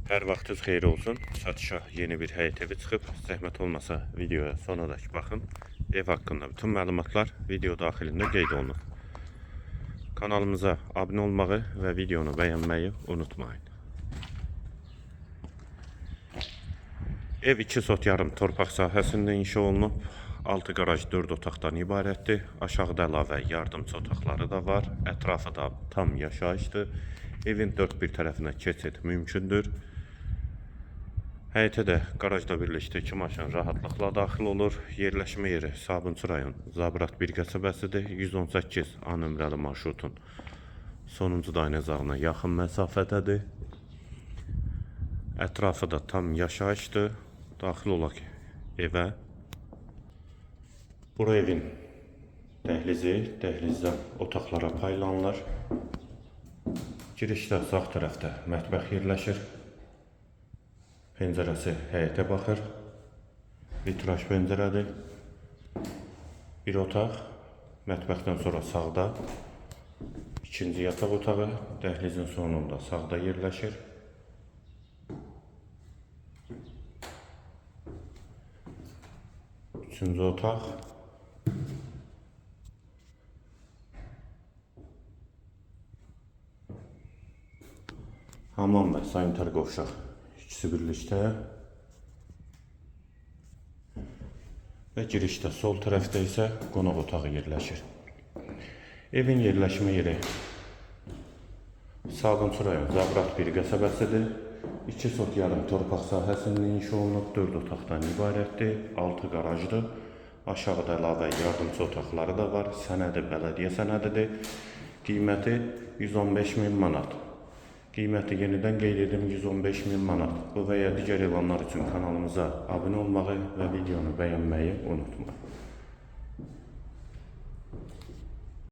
Hər vaxtınız xeyir olsun. Satışa yeni bir həyət evi çıxıb. Zəhmət olmasa videoya sonadək baxın. Ev haqqında bütün məlumatlar video daxilində qeyd olunur. Kanalımıza abunə olmağı və videonu bəyənməyi unutmayın. Ev 2 sot yarım torpaq sahəsində inşa olunub. 6 qaraj 4 otaqdan ibarətdir. Aşağıda əlavə yardımçı otaqları da var. Ətrafı da tam yaşayışdır. Evin dörd bir tərəfinə keçid mümkündür. Həyətə də qarajla birlikdə 2 maşın rahatlıqla daxil olur. Yerləşmə yeri Sabunçu rayon Zabrat 1 qəsəbəsidir. 118 A nömrəli marşrutun sonuncu dayanacağına yaxın məsafədədir. Ətrafı da tam yaşayışdır. Daxil olaq evə. Bura evin dəhlizi, dəhlizdən otaqlara paylanılır. Girişdə sağ tərəfdə mətbəx yerləşir. Pəncərəsi həyətə baxır. Vitraj pəncərədir. Bir otaq. Mətbəxdən sonra sağda ikinci yataq otağı. Dəhlizin sonunda sağda yerləşir. Üçüncü otaq. Hamam və sanitar qovşaq ikisi birlikdə. Və girişdə sol tərəfdə isə qonaq otağı yerləşir. Evin yerləşmə yeri Sabunçu rayon Zabrat 1 qəsəbəsidir. 2 sot yarım torpaq sahəsində inşa olunub, 4 otaqdan ibarətdir, 6 qarajdır. Aşağıda əlavə yardımçı otaqları da var. Sənədi bələdiyyə sənədidir. Qiyməti 115.000 manat. Qiyməti yenidən qeyd edim 115.000 manat. Bu və ya digər elanlar üçün kanalımıza abunə olmağı və videonu bəyənməyi unutmayın.